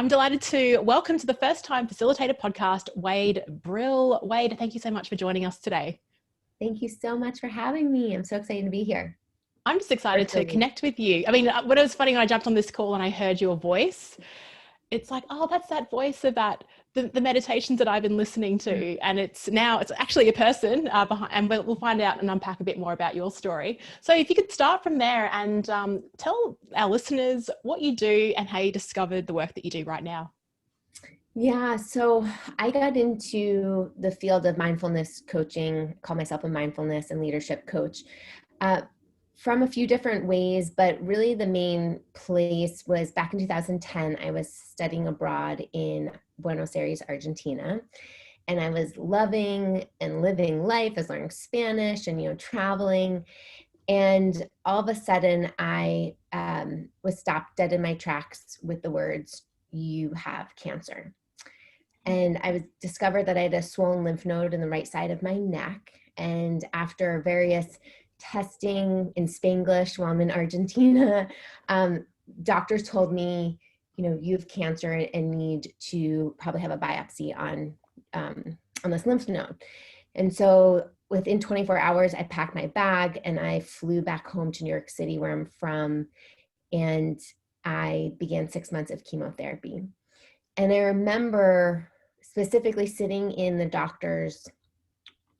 I'm delighted to welcome to the first time facilitator podcast, Wade Brill. Wade, thank you so much for joining us today. Thank you so much for having me. I'm so excited to be here. I'm just excited to connect with you. I mean, when it was funny when I jumped on this call and I heard your voice, it's like, oh, that's that voice of the meditations that I've been listening to. And it's actually a person behind, and we'll find out and unpack a bit more about your story. So if you could start from there and tell our listeners what you do and how you discovered the work that you do right now. Yeah, so I got into the field of mindfulness coaching, call myself a mindfulness and leadership coach, from a few different ways, but really the main place was back in 2010. I was studying abroad in Buenos Aires, Argentina, and I was loving and living life. I was learning Spanish and, traveling. And all of a sudden I was stopped dead in my tracks with the words, "You have cancer." And I discovered that I had a swollen lymph node in the right side of my neck. And after various testing in Spanglish while I'm in Argentina, doctors told me, you have cancer and need to probably have a biopsy on this lymph node. And so within 24 hours, I packed my bag and I flew back home to New York City, where I'm from. And I began 6 months of chemotherapy. And I remember specifically sitting in the doctor's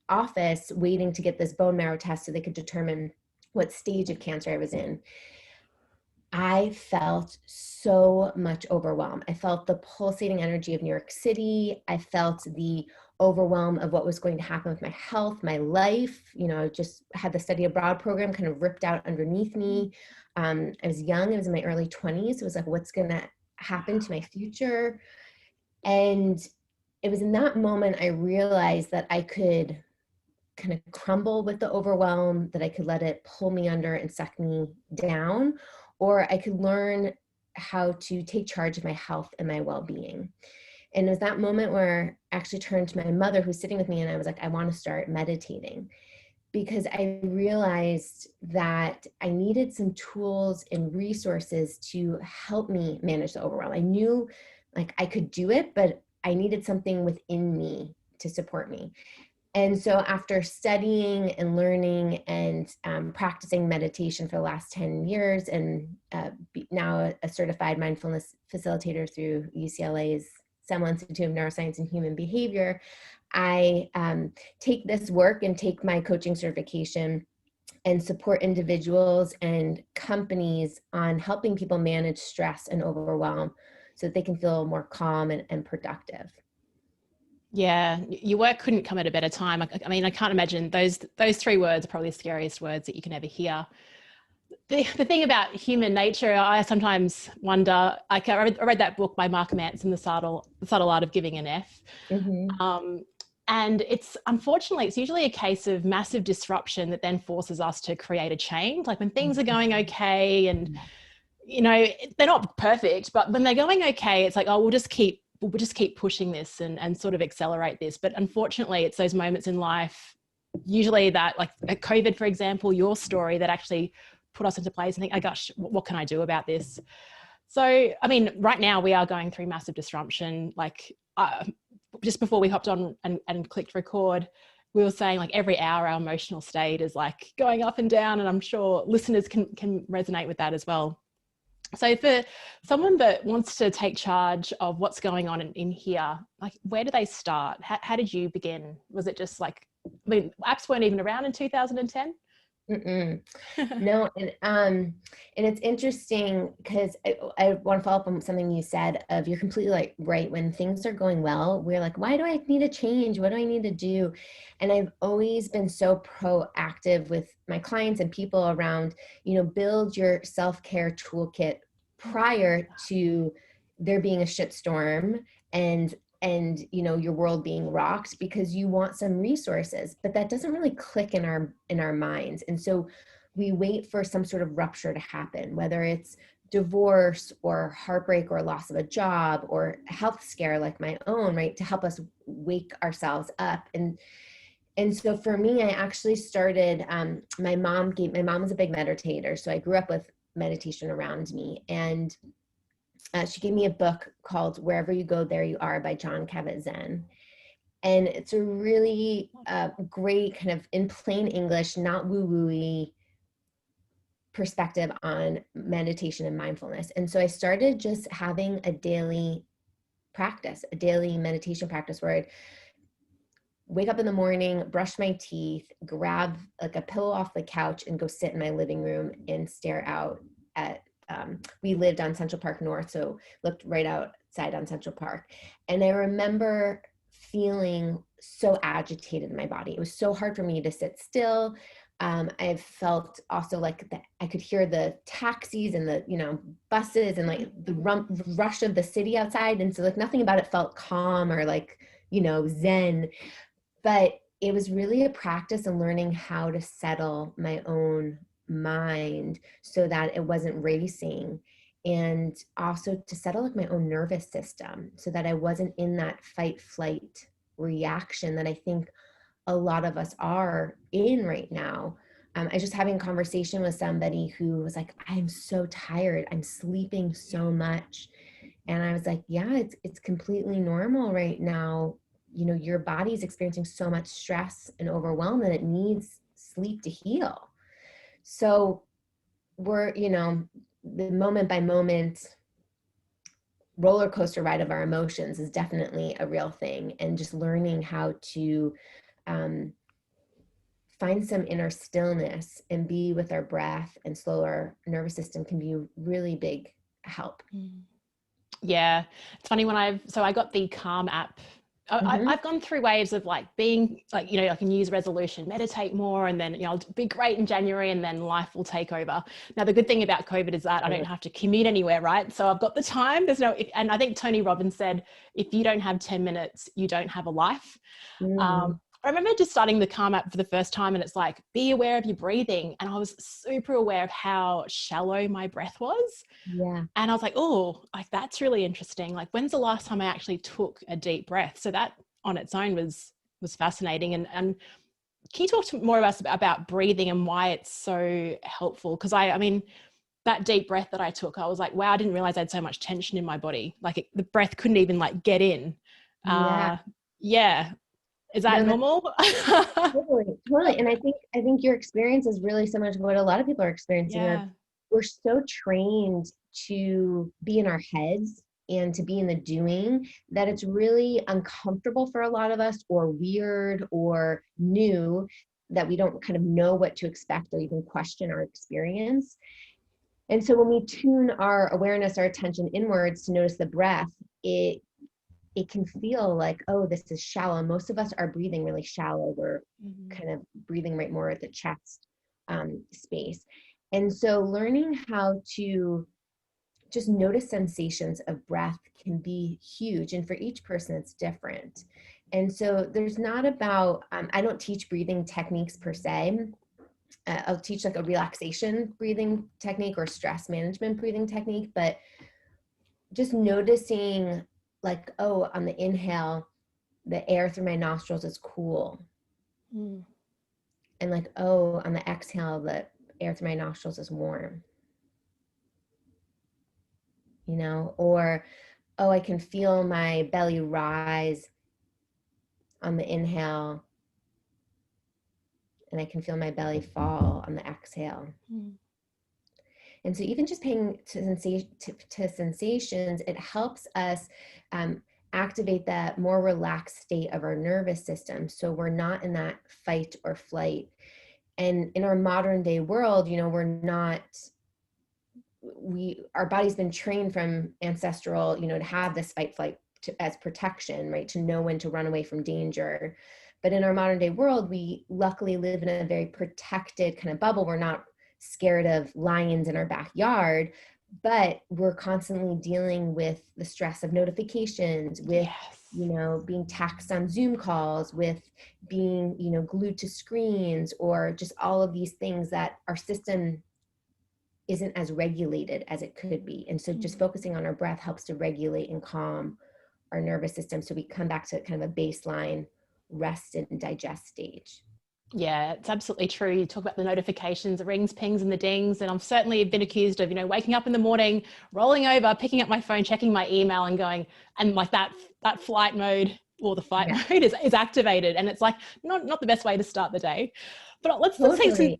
office waiting to get this bone marrow test so they could determine what stage of cancer I was in. I felt so much overwhelm. I felt the pulsating energy of New York City. I felt the overwhelm of what was going to happen with my health, my life. I just had the study abroad program kind of ripped out underneath me. I was young. I was in my early 20s. It was like, what's going to happen to my future? And it was in that moment I realized that I could kind of crumble with the overwhelm, that I could let it pull me under and suck me down, or I could learn how to take charge of my health and my well-being. And it was that moment where I actually turned to my mother, who's sitting with me, and I was like, I want to start meditating, because I realized that I needed some tools and resources to help me manage the overwhelm. I knew I could do it, but I needed something within me to support me. And so after studying and learning and practicing meditation for the last 10 years and now a certified mindfulness facilitator through UCLA's Semel Institute of Neuroscience and Human Behavior, I take this work and take my coaching certification and support individuals and companies on helping people manage stress and overwhelm so that they can feel more calm and productive. Yeah, your work couldn't come at a better time. I mean, I can't imagine those three words are probably the scariest words that you can ever hear. The thing about human nature, I sometimes wonder, I read that book by Mark Manson, The Subtle Art of Giving an F. Mm-hmm. And it's usually a case of massive disruption that then forces us to create a change. Like when things are going okay and, they're not perfect, but when they're going okay, it's like, oh, we'll just keep pushing this and sort of accelerate this. But unfortunately, it's those moments in life, usually that, like at COVID, for example, your story, that actually put us into place and think, oh gosh, what can I do about this? So, I mean, right now we are going through massive disruption. Like just before we hopped on and clicked record, we were saying like every hour our emotional state is like going up and down. And I'm sure listeners can resonate with that as well. So for someone that wants to take charge of what's going on in here, like where do they start? How did you begin? Was it just like, I mean, apps weren't even around in 2010? No. And it's interesting because I want to follow up on something you said of, you're completely right. When things are going well, we're like, why do I need a change? What do I need to do? And I've always been so proactive with my clients and people around, build your self-care toolkit prior to there being a shitstorm and your world being rocked, because you want some resources, but that doesn't really click in our minds. And so we wait for some sort of rupture to happen, whether it's divorce or heartbreak or loss of a job or a health scare like my own, right, to help us wake ourselves up. And so for me, I actually started, my mom was a big meditator. So I grew up with meditation around me. And She gave me a book called Wherever You Go, There You Are by John Kabat-Zinn. And it's a really great kind of in plain English, not woo-woo-y perspective on meditation and mindfulness. And so I started just having a daily practice, a daily meditation practice where I'd wake up in the morning, brush my teeth, grab like a pillow off the couch and go sit in my living room and stare out at, we lived on Central Park North, so looked right outside on Central Park. And I remember feeling so agitated in my body. It was so hard for me to sit still. I felt also like I could hear the taxis and the, buses and like the rush of the city outside. And so like nothing about it felt calm or like, zen. But it was really a practice in learning how to settle my own mind so that it wasn't racing, and also to settle like my own nervous system so that I wasn't in that fight flight reaction that I think a lot of us are in right now. I was just having a conversation with somebody who was like, I'm so tired, I'm sleeping so much. And I was like, yeah, it's completely normal right now. Your body's experiencing so much stress and overwhelm that it needs sleep to heal. So we're, the moment by moment roller coaster ride of our emotions is definitely a real thing. And just learning how to find some inner stillness and be with our breath and slow our nervous system can be a really big help. Yeah. It's funny I got the Calm app. I've gone through waves of like being like, I can use resolution, meditate more, and then, I'll be great in January and then life will take over. Now, the good thing about COVID is that I don't have to commute anywhere, right? So I've got the time. And I think Tony Robbins said, if you don't have 10 minutes, you don't have a life. I remember just starting the Calm app for the first time, and it's like, be aware of your breathing. And I was super aware of how shallow my breath was. Yeah. And I was like, oh, like that's really interesting. Like, when's the last time I actually took a deep breath? So that on its own was fascinating. And can you talk more about breathing and why it's so helpful? Because I mean, that deep breath that I took, I was like, wow, I didn't realize I had so much tension in my body. Like the breath couldn't even like get in. Yeah. Is that normal? Totally. And I think your experience is really similar to what a lot of people are experiencing. Yeah. We're so trained to be in our heads and to be in the doing that it's really uncomfortable for a lot of us, or weird or new, that we don't kind of know what to expect or even question our experience. And so when we tune our awareness, our attention inwards to notice the breath, it can feel like, oh, this is shallow. Most of us are breathing really shallow. We're kind of breathing right more at the chest space. And so learning how to just notice sensations of breath can be huge. And for each person, it's different. And so there's not about, I don't teach breathing techniques per se. I'll teach like a relaxation breathing technique or stress management breathing technique, but just noticing like, oh, on the inhale, the air through my nostrils is cool. And like, oh, on the exhale, the air through my nostrils is warm. Or, oh, I can feel my belly rise on the inhale, and I can feel my belly fall on the exhale. And so even just paying to sensations, it helps us activate that more relaxed state of our nervous system. So we're not in that fight or flight. And in our modern day world, our body's been trained from ancestral, to have this fight flight as protection, right? To know when to run away from danger. But in our modern day world, we luckily live in a very protected kind of bubble. We're not scared of lions in our backyard, but we're constantly dealing with the stress of notifications, with being taxed on Zoom calls, with being glued to screens, or just all of these things that our system isn't as regulated as it could be. And so just focusing on our breath helps to regulate and calm our nervous system, so we come back to kind of a baseline rest and digest stage. Yeah, it's absolutely true. You talk about the notifications, the rings, pings, and the dings. And I've certainly been accused of, waking up in the morning, rolling over, picking up my phone, checking my email and going, and like that flight mode or the fight Yeah, mode is activated. And it's like not the best way to start the day. But let's take some, totally.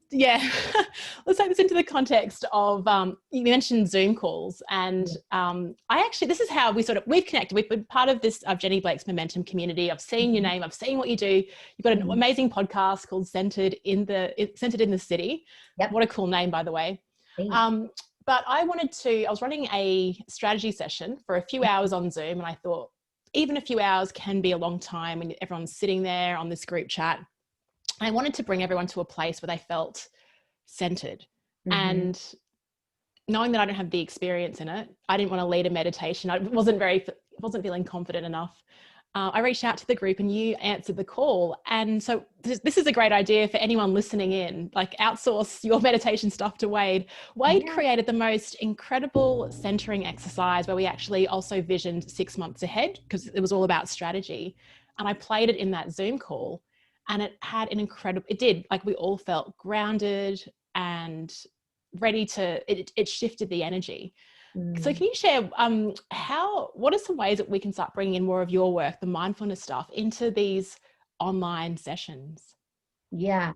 let's take this into the context of, you mentioned Zoom calls. And this is how we've connected. We've been part of this, Jenny Blake's Momentum community. I've seen your name. I've seen what you do. You've got an amazing podcast called Centered in the City. Yep. What a cool name, by the way. But I was running a strategy session for a few hours on Zoom. And I thought, even a few hours can be a long time when everyone's sitting there on this group chat. I wanted to bring everyone to a place where they felt centered. And knowing that I don't have the experience in it, I didn't want to lead a meditation. I wasn't feeling confident enough. I reached out to the group and you answered the call. And so this is a great idea for anyone listening in, like outsource your meditation stuff to Wade. Wade created the most incredible centering exercise where we actually also visioned 6 months ahead, because it was all about strategy. And I played it in that Zoom call. And it had we all felt grounded and ready it shifted the energy. So can you share what are some ways that we can start bringing in more of your work, the mindfulness stuff, into these online sessions? Yeah.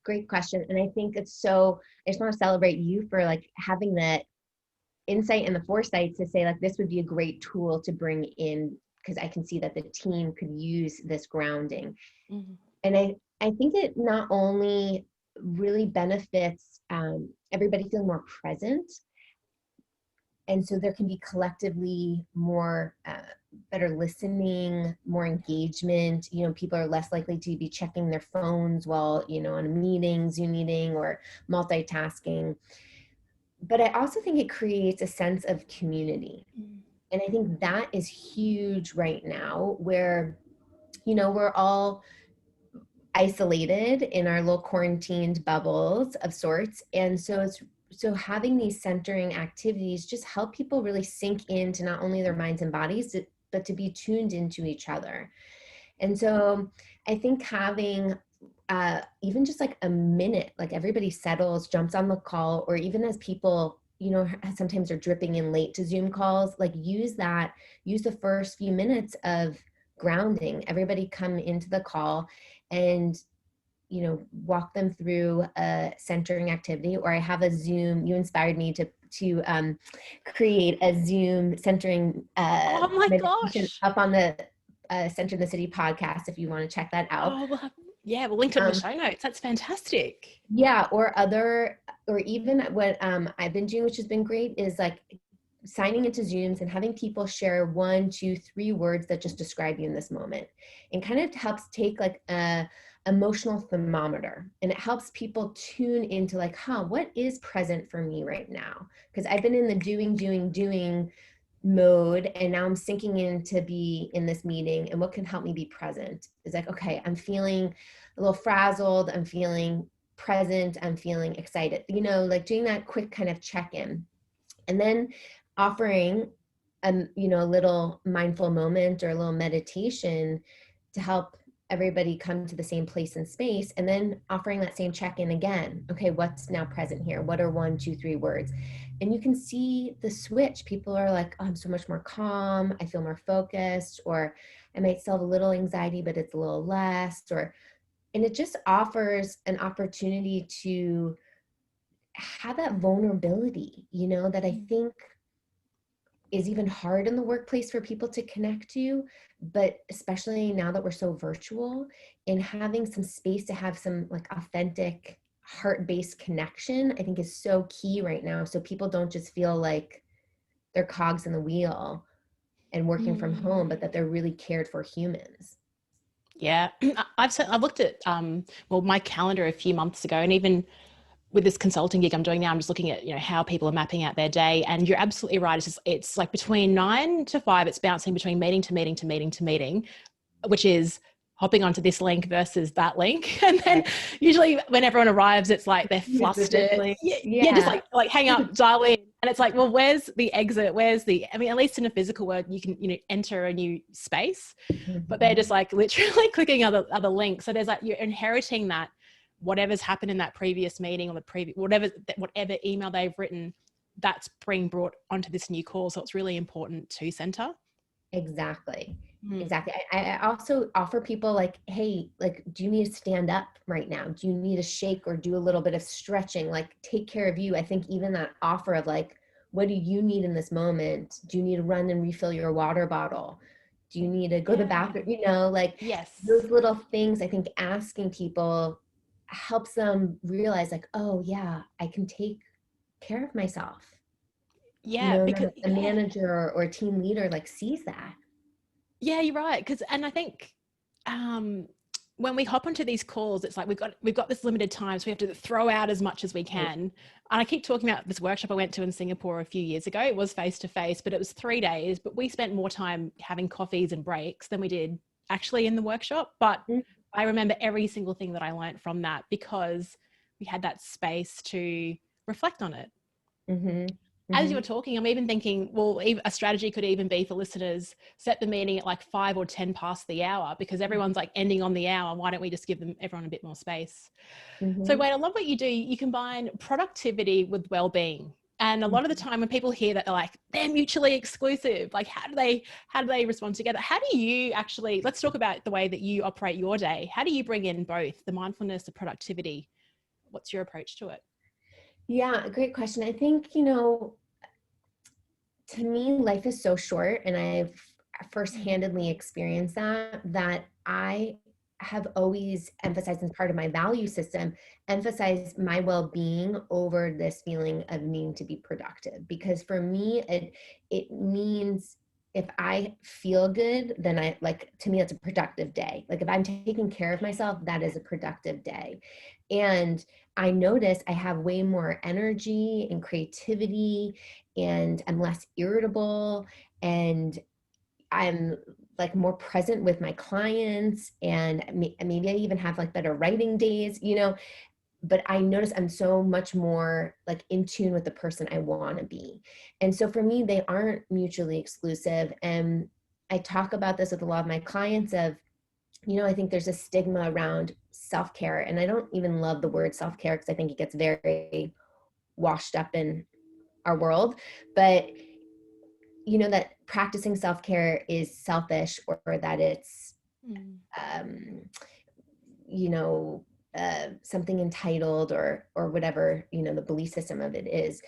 Great question. And I think I just want to celebrate you for like having that insight and the foresight to say like, this would be a great tool to bring in, because I can see that the team could use this grounding. And I think it not only really benefits everybody feeling more present, and so there can be collectively more better listening, more engagement. People are less likely to be checking their phones while, on a meeting, Zoom meeting, or multitasking. But I also think it creates a sense of community. And I think that is huge right now, where, we're all isolated in our little quarantined bubbles of sorts. And so having these centering activities just help people really sink into not only their minds and bodies, but to be tuned into each other. And so I think having even just like a minute, like everybody settles, jumps on the call, or even as people, sometimes are dripping in late to Zoom calls, like use the first few minutes of grounding. Everybody come into the call and walk them through a centering activity. Or I have a Zoom, you inspired me to create a Zoom centering Oh my meditation gosh. up on the Center in the City podcast, if you want to check that out. We'll link it in the show notes. That's fantastic. Yeah, or even what I've been doing, which has been great, is like signing into Zooms and having people share 1, 2, 3 words that just describe you in this moment, and kind of helps take like a emotional thermometer, and it helps people tune into like, what is present for me right now? Because I've been in the doing mode, and now I'm sinking in to be in this meeting, and what can help me be present is like, okay, I'm feeling a little frazzled, I'm feeling present, I'm feeling excited, like doing that quick kind of check-in, and then offering a little mindful moment or a little meditation to help everybody come to the same place and space, and then offering that same check-in again. Okay, what's now present here? What are 1, 2, 3 words? And you can see the switch. People are like, I'm so much more calm, I feel more focused, or I might still have a little anxiety, but it's a little less, and it just offers an opportunity to have that vulnerability, that I think is even hard in the workplace for people to connect to, but especially now that we're so virtual, and having some space to have some like authentic heart-based connection, I think is so key right now. So people don't just feel like they're cogs in the wheel and working from home, but that they're really cared for humans. Yeah, I've looked at my calendar a few months ago, and even with this consulting gig I'm doing now, I'm just looking at how people are mapping out their day. And you're absolutely right. It's like between 9 to 5, it's bouncing between meeting to meeting to meeting to meeting, which is hopping onto this link versus that link. And then usually when everyone arrives, it's like they're flustered. Yeah, just like hang up, dial in. And it's like, well, where's the exit? I mean, at least in a physical world, you can, enter a new space, but they're just like literally clicking other links. So there's like, you're inheriting that whatever's happened in that previous meeting or the previous, whatever email they've written, that's being brought onto this new call. So it's really important to center. Exactly. Exactly. I also offer people like, hey, like, do you need to stand up right now? Do you need a shake or do a little bit of stretching? Like, take care of you. I think even that offer of like, what do you need in this moment? Do you need to run and refill your water bottle? Do you need to go to the bathroom? Like those little things, I think asking people helps them realize like, oh yeah, I can take care of myself. Because a manager or a team leader like sees that. Yeah, you're right. And I think when we hop onto these calls, it's like we've got this limited time, so we have to throw out as much as we can. And I keep talking about this workshop I went to in Singapore a few years ago. It was face to face, but it was 3 days. But we spent more time having coffees and breaks than we did actually in the workshop. But I remember every single thing that I learned from that because we had that space to reflect on it. As you were talking, I'm even thinking, well, a strategy could even be for listeners, set the meeting at like 5 or 10 past the hour because everyone's like ending on the hour. Why don't we just give everyone a bit more space? So Wade, I love what you do. You combine productivity with well-being. And a lot of the time when people hear that, they're like, they're mutually exclusive. Like, how do they respond together? How do you actually, let's talk about the way that you operate your day. How do you bring in both the mindfulness, the productivity? What's your approach to it? Yeah, great question. I think, to me, life is so short, and I've first-handedly experienced that I have always emphasized as part of my value system, emphasize my well-being over this feeling of needing to be productive. Because for me, it means if I feel good, then to me, it's a productive day. Like if I'm taking care of myself, that is a productive day. And I notice I have way more energy and creativity, and I'm less irritable, and I'm like more present with my clients, and maybe I even have like better writing days, but I notice I'm so much more like in tune with the person I want to be. And so for me, they aren't mutually exclusive. And I talk about this with a lot of my clients of, I think there's a stigma around self-care, and I don't even love the word self-care because I think it gets very washed up in our world, but that practicing self-care is selfish, or that it's, something entitled or whatever, the belief system of it is.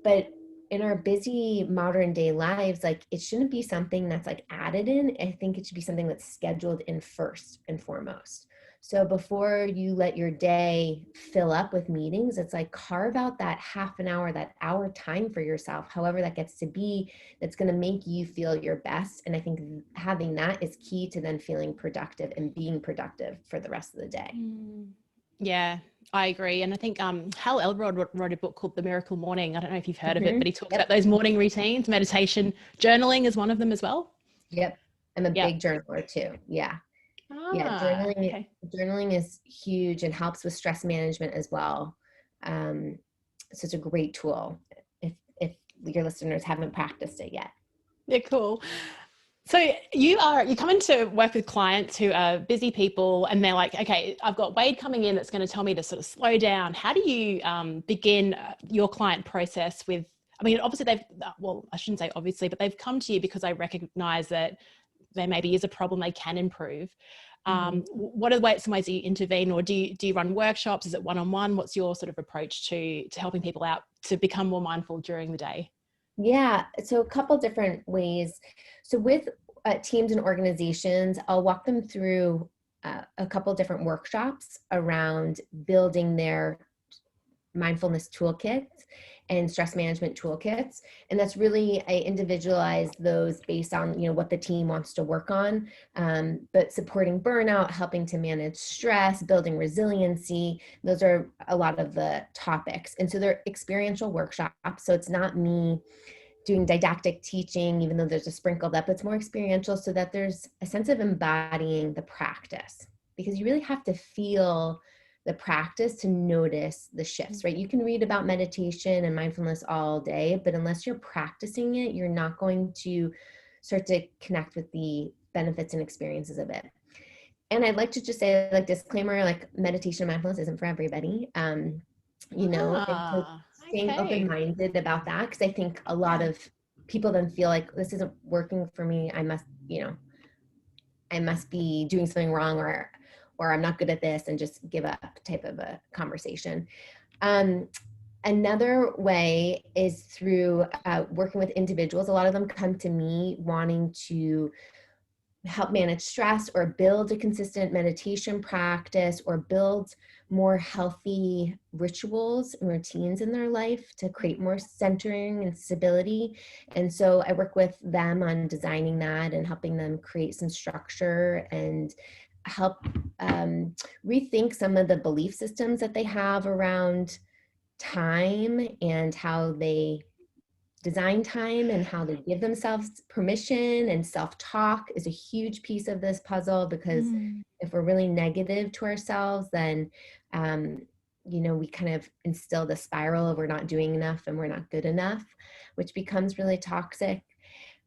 But in our busy modern day lives, like it shouldn't be something that's like added in. I think it should be something that's scheduled in first and foremost. So before you let your day fill up with meetings, it's like carve out that half an hour, that hour time for yourself, however that gets to be, that's going to make you feel your best. And I think having that is key to then feeling productive and being productive for the rest of the day. Yeah, I agree. And I think Hal Elrod wrote a book called The Miracle Morning. I don't know if you've heard of it, but he talks about those morning routines. Meditation, journaling is one of them as well. Yep. I'm a big journaler too. Yeah. Journaling is huge and helps with stress management as well. So it's a great tool if your listeners haven't practiced it yet. Yeah, cool. So you come into work with clients who are busy people, and they're like, okay, I've got Wade coming in that's going to tell me to sort of slow down. How do you begin your client process with, I mean, obviously I shouldn't say obviously, but they've come to you because I recognize that there maybe is a problem they can improve. What are some ways that you intervene, or do you run workshops? Is it one-on-one? What's your sort of approach to helping people out to become more mindful during the day? Yeah, so a couple different ways. So with teams and organizations, I'll walk them through a couple different workshops around building their mindfulness toolkits and stress management toolkits. And that's really, I individualize those based on, what the team wants to work on, but supporting burnout, helping to manage stress, building resiliency. Those are a lot of the topics. And so they're experiential workshops. So it's not me doing didactic teaching, even though there's a sprinkle that, but it's more experiential so that there's a sense of embodying the practice, because you really have to feel the practice to notice the shifts, right? You can read about meditation and mindfulness all day, but unless you're practicing it, you're not going to start to connect with the benefits and experiences of it. And I'd like to just say, like, disclaimer, like, meditation and mindfulness isn't for everybody. You know, and so staying Okay. open-minded about that, because I think a lot of people then feel like this isn't working for me. I must, you know, I must be doing something wrong, or I'm not good at this, and just give up type of a conversation. Another way is through working with individuals. A lot of them come to me wanting to help manage stress, or build a consistent meditation practice, or build more healthy rituals and routines in their life to create more centering and stability. And so I work with them on designing that and helping them create some structure and help rethink some of the belief systems that they have around time and how they design time and how they give themselves permission. And self-talk is a huge piece of this puzzle, because if we're really negative to ourselves, then you know, we kind of instill the spiral of we're not doing enough and we're not good enough, which becomes really toxic.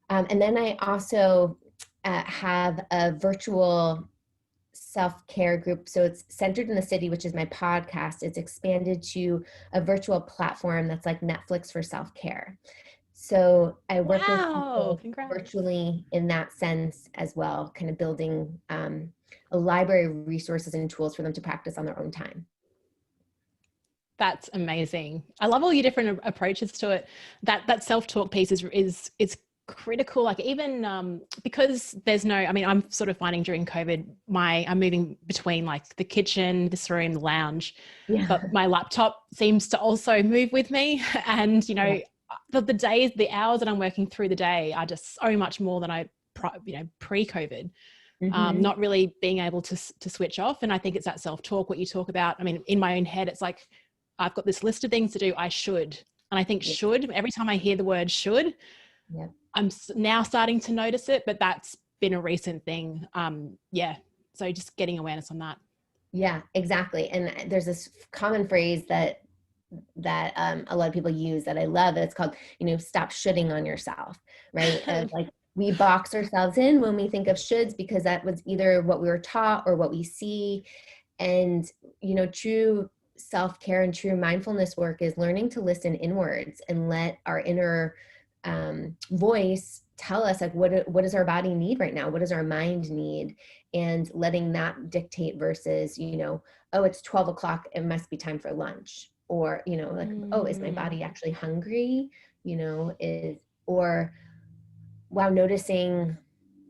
And then I also have a virtual self-care group. So it's Centered in the City, which is my podcast. It's expanded to a virtual platform that's like Netflix for self-care. So I work with people virtually in that sense as well, kind of building a library of resources and tools for them to practice on their own time. That's amazing. I love all your different approaches to it. That self-talk piece is critical. Like, even because there's no, I mean, I'm sort of finding during COVID, I'm moving between like the kitchen, this room, the lounge, but my laptop seems to also move with me. And, you know, the days, the hours that I'm working through the day are just so much more than pre-COVID. Not really being able to switch off. And I think it's that self-talk, what you talk about. I mean, in my own head, it's like, I've got this list of things to do. I should. And I think should, every time I hear the word should, I'm now starting to notice it, but that's been a recent thing. So just getting awareness on that. Yeah, exactly. And there's this common phrase that a lot of people use that I love. It's called, you know, stop shoulding on yourself, right? Like, we box ourselves in when we think of shoulds, because that was either what we were taught or what we see. And, you know, true self-care and true mindfulness work is learning to listen inwards and let our inner voice tell us, like, what does our body need right now? What does our mind need? And letting that dictate versus, you know, oh, it's 12 o'clock, it must be time for lunch. Or, you know, like, oh, is my body actually hungry? You know, or wow, noticing,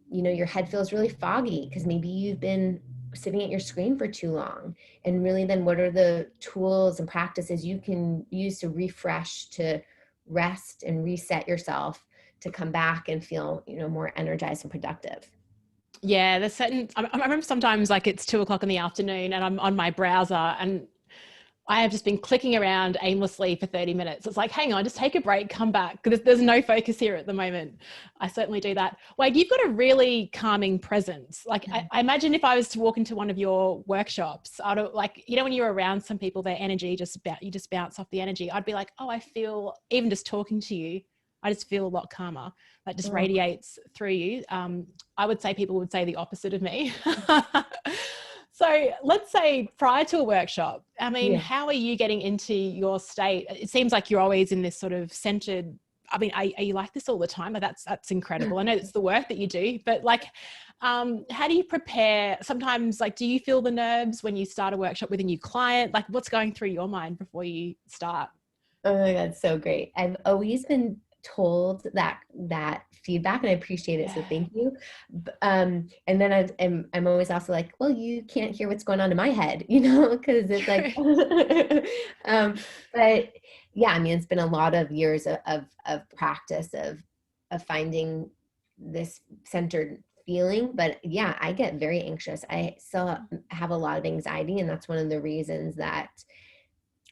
you know, your head feels really foggy because maybe you've been sitting at your screen for too long. And really, then what are the tools and practices you can use to refresh, to rest and reset yourself, to come back and feel, you know, more energized and productive? Yeah, there's certain, I remember sometimes, like, it's 2 o'clock in the afternoon and I'm on my browser and I have just been clicking around aimlessly for 30 minutes. It's like, hang on, just take a break, come back, because there's no focus here at the moment. I certainly do that. Wade, you've got a really calming presence. Like, I imagine if I was to walk into one of your workshops, I'd, like, you know, when you're around some people, their energy you just bounce off the energy. I'd be like, oh, I feel, even just talking to you, I just feel a lot calmer. That just radiates through you. I would say people would say the opposite of me. So let's say prior to a workshop, I mean, how are you getting into your state? It seems like you're always in this sort of centered, I mean, are you like this all the time? That's incredible. I know it's the work that you do, but like, how do you prepare? Sometimes, like, do you feel the nerves when you start a workshop with a new client? Like, what's going through your mind before you start? Oh my God, so great. I've always been told that feedback, and I appreciate it. So thank you. And then I'm always also like, well, you can't hear what's going on in my head, you know, because it's like, but yeah, I mean, it's been a lot of years of practice of finding this centered feeling. But yeah, I get very anxious. I still have a lot of anxiety, and that's one of the reasons that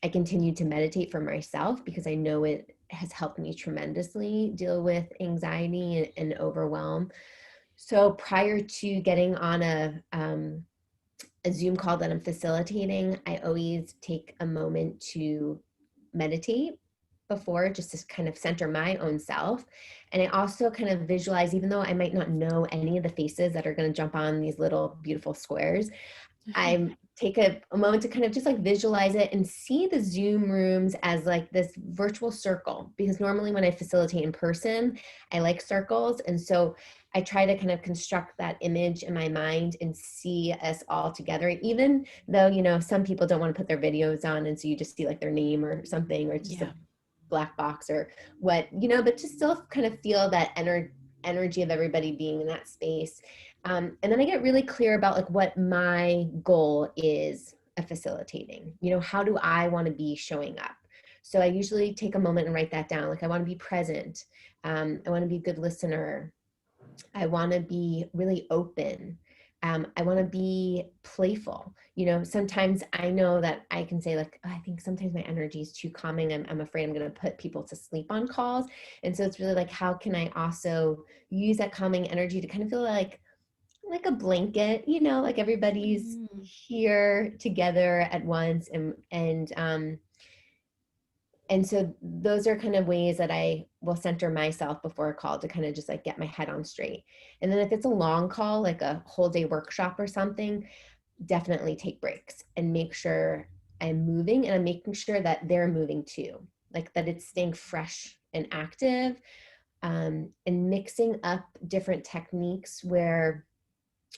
I continue to meditate for myself, because I know it has helped me tremendously deal with anxiety and overwhelm. So prior to getting on a Zoom call that I'm facilitating, I always take a moment to meditate before, just to kind of center my own self. And I also kind of visualize, even though I might not know any of the faces that are going to jump on these little beautiful squares, I take a moment to kind of just like visualize it and see the Zoom rooms as like this virtual circle, because normally when I facilitate in person, I like circles. And so I try to kind of construct that image in my mind and see us all together, even though, you know, some people don't want to put their videos on. And so you just see like their name or something, or just a black box or what, you know, but to still kind of feel that energy of everybody being in that space. And then I get really clear about like what my goal is of facilitating. You know, how do I want to be showing up? So I usually take a moment and write that down. Like I want to be present. I want to be a good listener. I want to be really open. I want to be playful. You know, sometimes I know that I can say like, oh, I think sometimes my energy is too calming. I'm afraid I'm going to put people to sleep on calls. And so it's really like, how can I also use that calming energy to kind of feel like a blanket, you know, like everybody's here together at once. And so those are kind of ways that I will center myself before a call to kind of just like get my head on straight. And then if it's a long call, like a whole day workshop or something, definitely take breaks and make sure I'm moving, and I'm making sure that they're moving too, like that it's staying fresh and active, and mixing up different techniques where,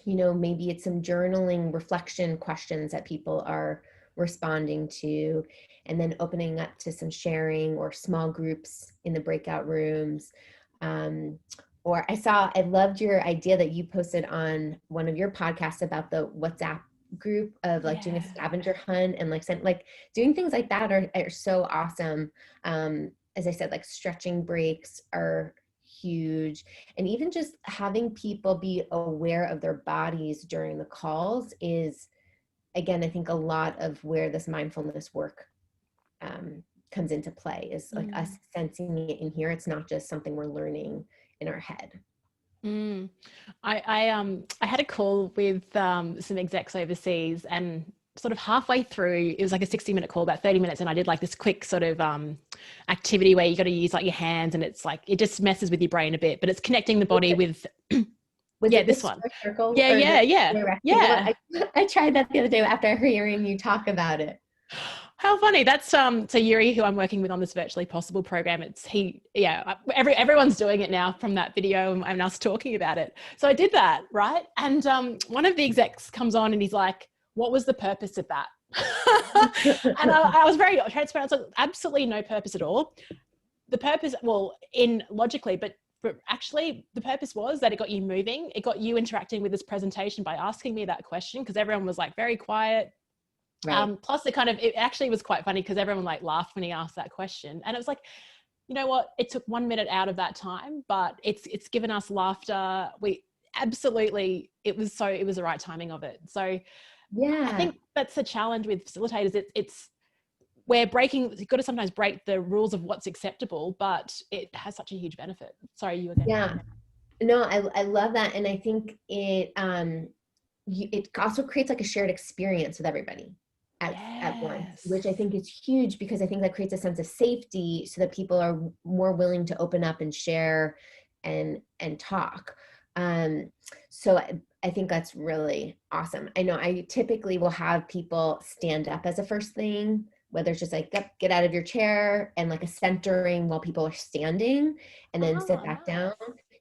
you know, maybe it's some journaling reflection questions that people are responding to, and then opening up to some sharing or small groups in the breakout rooms. Or I loved your idea that you posted on one of your podcasts about the WhatsApp group of like doing a scavenger hunt, and like doing things like that are so awesome. As I said, like stretching breaks are huge. And even just having people be aware of their bodies during the calls is, again, I think a lot of where this mindfulness work comes into play, is like us sensing it in here. It's not just something we're learning in our head. I had a call with some execs overseas, and sort of halfway through, it was like a 60-minute call, about 30 minutes. And I did like this quick sort of activity where you got to use like your hands, and it's like, it just messes with your brain a bit, but it's connecting the body with, this one. Circle Yeah. I tried that the other day after hearing you talk about it. How funny. That's so Yuri, who I'm working with on this Virtually Possible program, everyone's doing it now from that video and us talking about it. So I did that, right? And one of the execs comes on and he's like, what was the purpose of that? And I was very transparent. I was like, absolutely no purpose at all. The purpose, well, in logically, but actually the purpose was that it got you moving. It got you interacting with this presentation by asking me that question, because everyone was like very quiet. Right. Plus it actually was quite funny because everyone like laughed when he asked that question. And it was like, you know what, it took 1 minute out of that time, but it's given us laughter. It was the right timing of it. So yeah, I think that's the challenge with facilitators. You've got to sometimes break the rules of what's acceptable, but it has such a huge benefit. Sorry, you again. Yeah, no, I love that. And I think it also creates like a shared experience with everybody at once, which I think is huge, because I think that creates a sense of safety so that people are more willing to open up and share and talk. So I think that's really awesome. I know I typically will have people stand up as a first thing, whether it's just like get out of your chair and like a centering while people are standing, and then sit back down.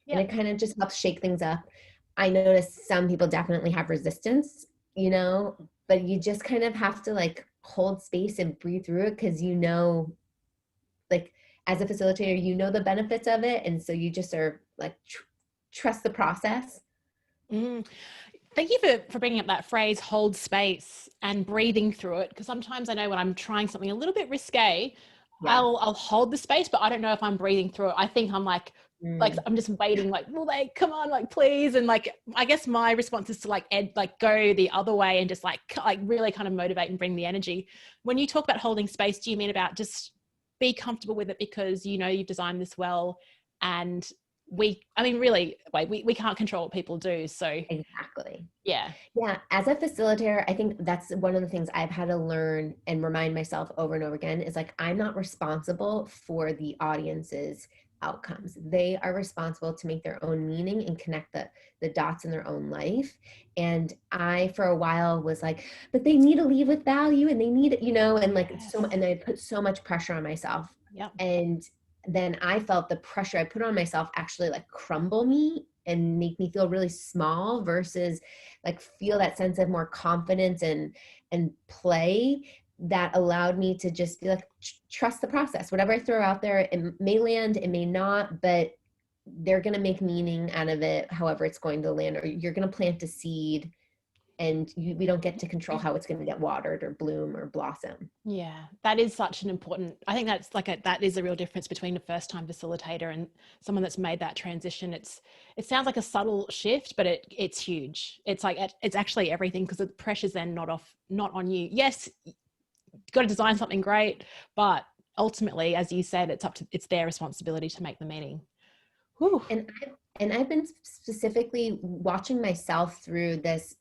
And it kind of just helps shake things up. I notice some people definitely have resistance, you know, but you just kind of have to like hold space and breathe through it, because you know, like as a facilitator, you know the benefits of it. And so you just are like, trust the process. Thank you for bringing up that phrase, hold space, and breathing through it. Because sometimes I know when I'm trying something a little bit risque, I'll hold the space, but I don't know if I'm breathing through it. I think I'm like I'm just waiting, like, will they come on, like, please? And like, I guess my response is to go the other way and just like really kind of motivate and bring the energy. When you talk about holding space, do you mean about just be comfortable with it because you've designed this well, and really, like, we can't control what people do. So Exactly. yeah. Yeah, as a facilitator, I think that's one of the things I've had to learn and remind myself over and over again is like, I'm not responsible for the audience's outcomes. They are responsible to make their own meaning and connect the dots in their own life. And I, for a while, was like, but they need to leave with value and they need, and like, Yes. and I put so much pressure on myself. Yep. And then I felt the pressure I put on myself actually like crumble me and make me feel really small versus like feel that sense of more confidence and play that allowed me to just be like, trust the process. Whatever I throw out there, it may land, it may not, but they're going to make meaning out of it, however it's going to land, or you're going to plant a seed and we don't get to control how it's going to get watered or bloom or blossom. Yeah, that is such an important, I think that's that is a real difference between a first time facilitator and someone that's made that transition. It sounds like a subtle shift, but it's huge. It's like, it's actually everything, because the pressure's then not on you. Yes, you've got to design something great, but ultimately, as you said, it's their responsibility to make the meaning. Whew. And I've been specifically watching myself through this.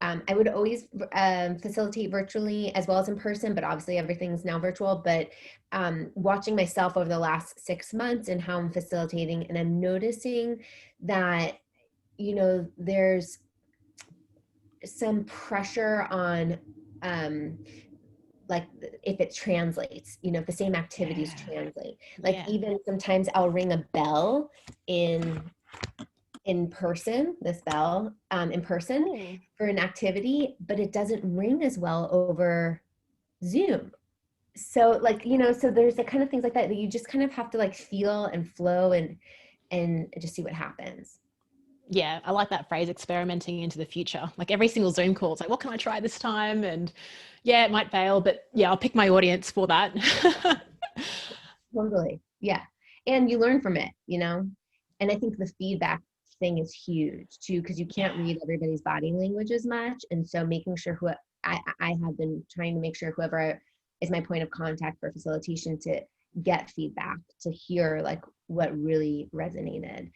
I would always facilitate virtually as well as in person, but obviously everything's now virtual. But watching myself over the last 6 months and how I'm facilitating, and I'm noticing that, there's some pressure on like if it translates, if the same activities translate. Like even sometimes I'll ring a bell in person, this bell in person for an activity, but it doesn't ring as well over Zoom. So like, so there's the kind of things like that you just kind of have to like feel and flow and just see what happens. Yeah, I like that phrase, experimenting into the future. Like every single Zoom call, it's like, what can I try this time? And yeah, it might fail, but yeah, I'll pick my audience for that. Totally. Yeah. And you learn from it, and I think the feedback thing is huge too, because you can't read everybody's body language as much. And so making sure I have been trying to make sure whoever is my point of contact for facilitation to get feedback, to hear like what really resonated.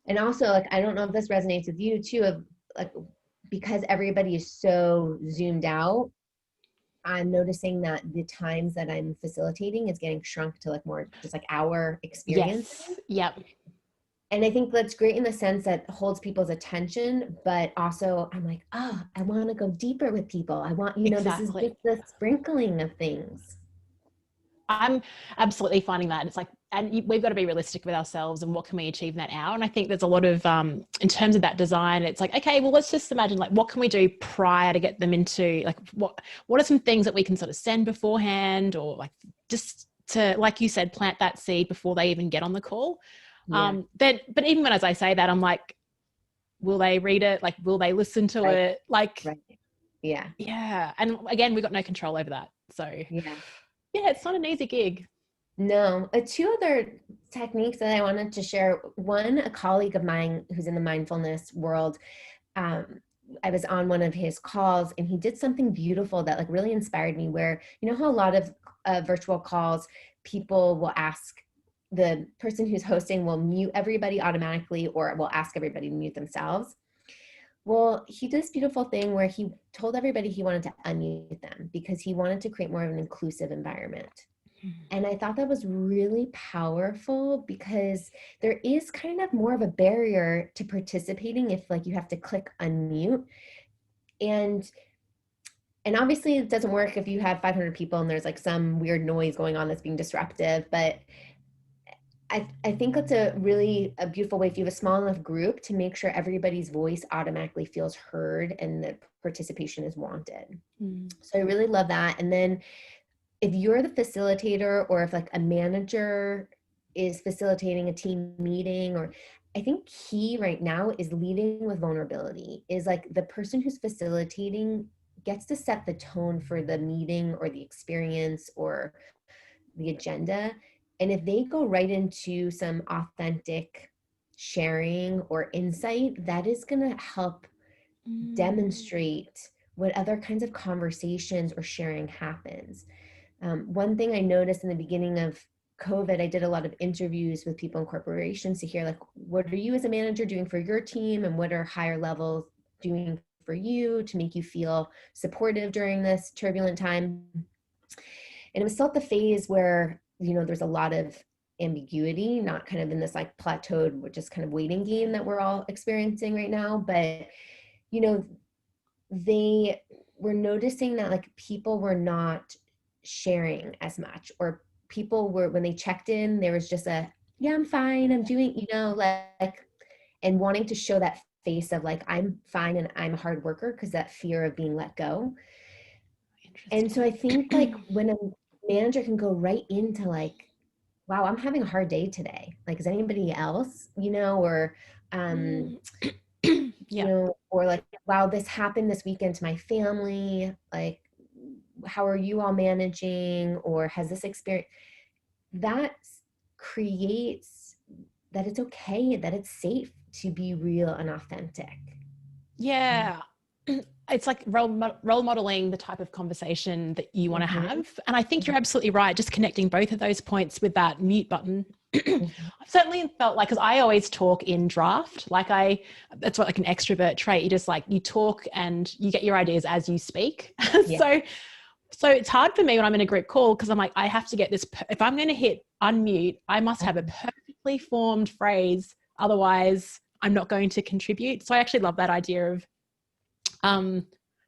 And also, like, I don't know if this resonates with you too, of like, because everybody is so zoomed out, I'm noticing that the times that I'm facilitating is getting shrunk to like more just like hour experience. Yes. Yep. And I think that's great in the sense that holds people's attention, but also I'm like, oh, I want to go deeper with people. I want, this is Exactly. just the sprinkling of things. I'm absolutely finding that. It's like, and we've got to be realistic with ourselves and what can we achieve in that hour. And I think there's a lot of, in terms of that design, it's like, okay, well, let's just imagine like, what can we do prior to get them into like, what are some things that we can sort of send beforehand, or like just to, like you said, plant that seed before they even get on the call. Yeah. But even when, as I say that, I'm like, will they read it? Like, will they listen to it? Like, right. Yeah. Yeah. And again, we've got no control over that. So Yeah. yeah, it's not an easy gig. No, two other techniques that I wanted to share. One, a colleague of mine who's in the mindfulness world, I was on one of his calls and he did something beautiful that like really inspired me, where, how a lot of virtual calls, people will ask, the person who's hosting will mute everybody automatically or will ask everybody to mute themselves. Well, he did this beautiful thing where he told everybody he wanted to unmute them because he wanted to create more of an inclusive environment. And I thought that was really powerful because there is kind of more of a barrier to participating if like you have to click unmute. And obviously it doesn't work if you have 500 people and there's like some weird noise going on that's being disruptive. But I think it's a beautiful way if you have a small enough group to make sure everybody's voice automatically feels heard and that participation is wanted. So I really love that. And then if you're the facilitator or if like a manager is facilitating a team meeting, or I think key right now is leading with vulnerability, is like the person who's facilitating gets to set the tone for the meeting or the experience or the agenda. And if they go right into some authentic sharing or insight, that is going to help demonstrate what other kinds of conversations or sharing happens. One thing I noticed in the beginning of COVID, I did a lot of interviews with people in corporations to hear, like, what are you as a manager doing for your team, and what are higher levels doing for you to make you feel supportive during this turbulent time. And it was still at the phase where, there's a lot of ambiguity, not kind of in this like plateaued, which is kind of waiting game that we're all experiencing right now. But, they were noticing that like people were not sharing as much, or people were, when they checked in, there was just yeah, I'm fine, I'm doing, like, and wanting to show that face of like, I'm fine and I'm a hard worker, because that fear of being let go. And so I think like when a manager can go right into like, wow, I'm having a hard day today. Like, is anybody else, or, or like, wow, this happened this weekend to my family. Like, how are you all managing? Or has this experience, that creates that it's okay, that it's safe to be real and authentic. Yeah. It's like role modeling the type of conversation that you want to have. And I think you're absolutely right. Just connecting both of those points with that mute button. I've certainly felt like, because I always talk in draft, that's what like an extrovert trait. You just like, you talk and you get your ideas as you speak. Yeah. So it's hard for me when I'm in a group call, because I'm like, I have to get this, if I'm going to hit unmute, I must have a perfectly formed phrase. Otherwise I'm not going to contribute. So I actually love that idea of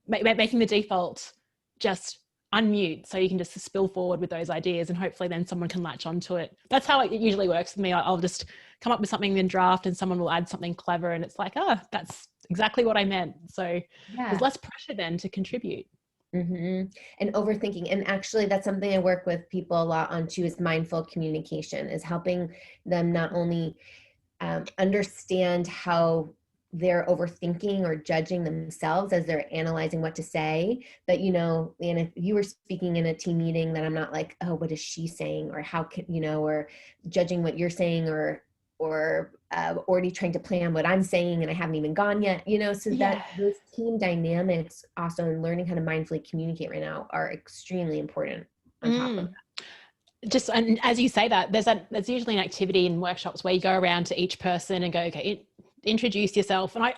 making the default just unmute, so you can just spill forward with those ideas, and hopefully then someone can latch onto it. That's how it usually works for me. I'll just come up with something in draft and someone will add something clever, and it's like, oh, that's exactly what I meant. So there's less pressure then to contribute. And overthinking. And actually that's something I work with people a lot on too, is mindful communication, is helping them not only understand how they're overthinking or judging themselves as they're analyzing what to say. But, Leanne, if you were speaking in a team meeting, that I'm not like, oh, what is she saying? Or how can, or judging what you're saying, or already trying to plan what I'm saying and I haven't even gone yet, so that those team dynamics also, and learning how to mindfully communicate right now, are extremely important on top of that. Just, and as you say that, there's usually an activity in workshops where you go around to each person and go, okay, introduce yourself. And I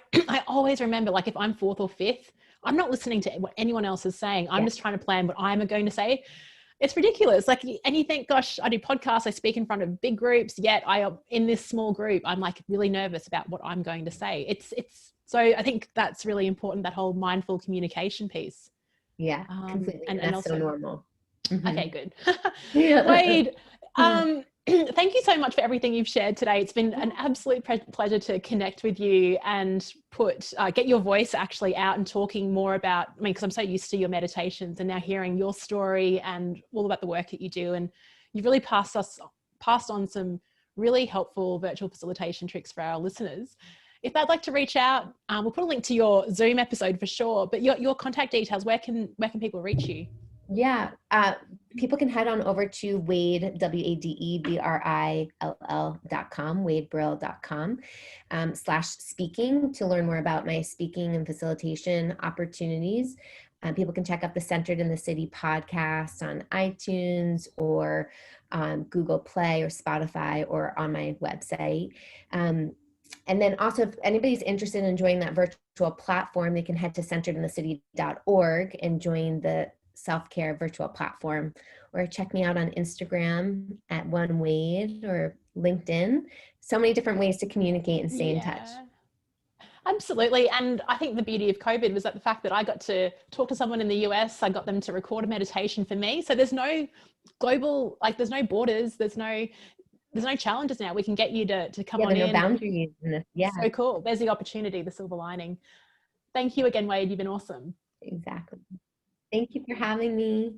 always remember, like, if I'm fourth or fifth, I'm not listening to what anyone else is saying. I'm just trying to plan what I'm going to say. It's ridiculous. Like, and you think, gosh, I do podcasts, I speak in front of big groups, yet in this small group, I'm like really nervous about what I'm going to say. It's so I think that's really important, that whole mindful communication piece. Yeah, completely. And that's also so normal. Okay, good. Wade, thank you so much for everything you've shared today. It's been an absolute pleasure to connect with you and get your voice actually out and talking more about, because I'm so used to your meditations, and now hearing your story and all about the work that you do. And you've really passed on some really helpful virtual facilitation tricks for our listeners. If they'd like to reach out, we'll put a link to your Zoom episode for sure, but your contact details, where can people reach you? Yeah, people can head on over to Wade, WadeBrill.com, wadebrill.com, /speaking, to learn more about my speaking and facilitation opportunities. People can check out the Centered in the City podcast on iTunes, or Google Play or Spotify, or on my website. And then also, if anybody's interested in joining that virtual platform, they can head to centeredinthecity.org and join the self-care virtual platform, or check me out on Instagram at @OneWade, or LinkedIn. So many different ways to communicate and stay in touch. Absolutely. And I think the beauty of COVID was that the fact that I got to talk to someone in the US, I got them to record a meditation for me. So there's no global, like, there's no borders, there's no challenges now. We can get you to come on in. No boundaries. Yeah. So cool. There's the opportunity, the silver lining. Thank you again, Wade. You've been awesome. Exactly. Thank you for having me.